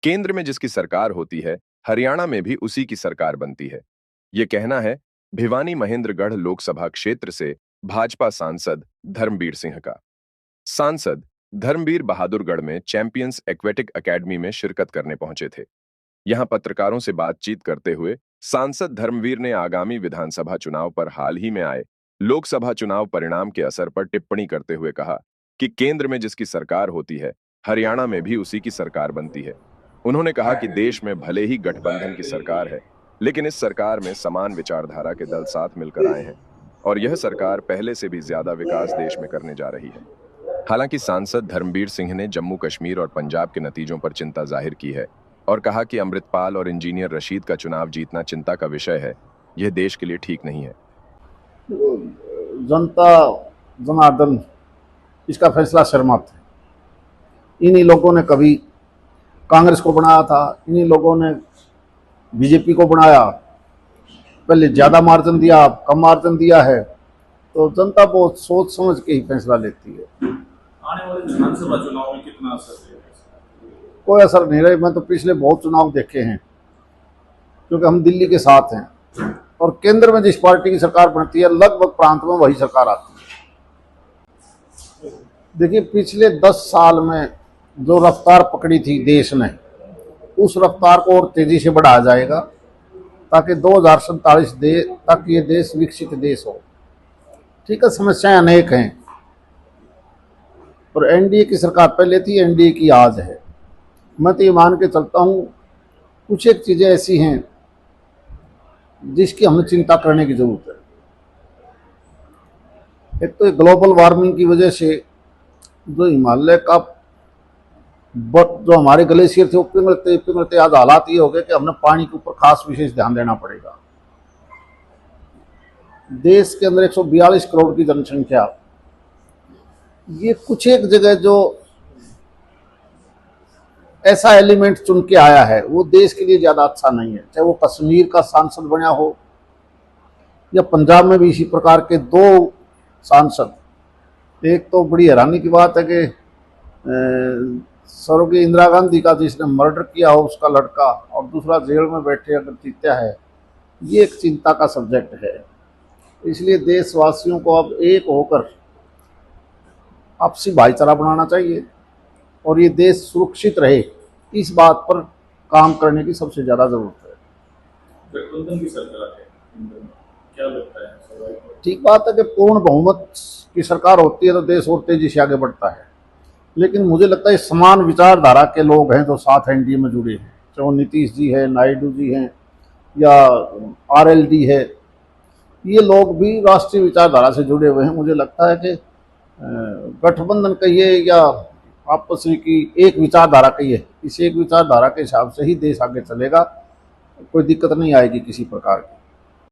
केंद्र में जिसकी सरकार होती है, हरियाणा में भी उसी की सरकार बनती है। ये कहना है भिवानी महेंद्रगढ़ लोकसभा क्षेत्र से भाजपा सांसद धर्मवीर सिंह का। सांसद धर्मवीर बहादुरगढ़ में चैंपियंस एक्वेटिक एकेडमी में शिरकत करने पहुंचे थे। यहां पत्रकारों से बातचीत करते हुए सांसद धर्मवीर ने आगामी विधानसभा चुनाव पर हाल ही में आए लोकसभा चुनाव परिणाम के असर पर टिप्पणी करते हुए कहा कि केंद्र में जिसकी सरकार होती है, हरियाणा में भी उसी की सरकार बनती है। उन्होंने कहा कि देश में भले ही गठबंधन की सरकार है, लेकिन इस सरकार में समान विचारधारा के दल साथ मिलकर आए हैं और यह सरकार पहले से भी ज्यादा विकास देश में करने जा रही है। हालांकि सांसद धर्मवीर सिंह ने जम्मू कश्मीर और पंजाब के नतीजों पर चिंता जाहिर की है और कहा कि अमृतपाल और इंजीनियर रशीद का चुनाव जीतना चिंता का विषय है। यह देश के लिए ठीक नहीं है। जनता जनार्दन इसका फैसला शर्मात है। इन्हीं लोगों ने कभी कांग्रेस को बनाया था, इन्हीं लोगों ने बीजेपी को बनाया, पहले ज़्यादा मार्जिन दिया, अब कम मार्जिन दिया है, तो जनता बहुत सोच समझ के ही फैसला लेती है। आने वाले विधानसभा चुनाव में कितना असर है? कोई असर नहीं रहा। मैं तो पिछले बहुत चुनाव देखे हैं, क्योंकि हम दिल्ली के साथ हैं और केंद्र में जिस पार्टी की सरकार बनती है लगभग प्रांत में वही सरकार आती है। देखिए, पिछले 10 साल में जो रफ्तार पकड़ी थी देश ने, उस रफ्तार को और तेजी से बढ़ाया जाएगा ताकि 2047 तक ये देश विकसित देश हो। ठीक है, समस्याएं अनेक हैं, पर एनडीए की सरकार पहले थी, एनडीए की आज है। मैं तो ये मान के चलता हूँ कुछ एक चीज़ें ऐसी हैं जिसकी हमें चिंता करने की जरूरत है। एक तो ग्लोबल वार्मिंग की वजह से जो हिमालय का जो हमारे ग्लेशियर थे वो पिघलते पिघलते आज हालात ये हो गए कि हमने पानी के ऊपर खास विशेष ध्यान देना पड़ेगा। देश के अंदर 142 करोड़ की जनसंख्या, ये कुछ एक जगह जो ऐसा एलिमेंट चुन के आया है वो देश के लिए ज़्यादा अच्छा नहीं है। चाहे वो कश्मीर का सांसद बना हो या पंजाब में भी इसी प्रकार के 2 सांसद। एक तो बड़ी हैरानी की बात है कि स्वर्गीय इंदिरा गांधी का जिसने मर्डर किया हो उसका लड़का, और दूसरा जेल में बैठे अगर जीता है, ये एक चिंता का सब्जेक्ट है। इसलिए देशवासियों को अब एक होकर आपसी भाईचारा बनाना चाहिए और ये देश सुरक्षित रहे, इस बात पर काम करने की सबसे ज़्यादा ज़रूरत है। गठबंधन की सरकार है, क्या लगता है? ठीक बात है कि पूर्ण बहुमत की सरकार होती है तो देश और तेजी से आगे बढ़ता है, लेकिन मुझे लगता है समान विचारधारा के लोग हैं जो साथ एनडीए में जुड़े हैं, चाहे वो नीतीश जी है, नायडू जी हैं या आरएलडी है, ये लोग भी राष्ट्रीय विचारधारा से जुड़े हुए हैं। मुझे लगता है कि गठबंधन कहिए या आपस में की एक विचारधारा कहिए, इस एक विचारधारा के हिसाब से ही देश आगे चलेगा। कोई दिक्कत नहीं आएगी किसी प्रकार की।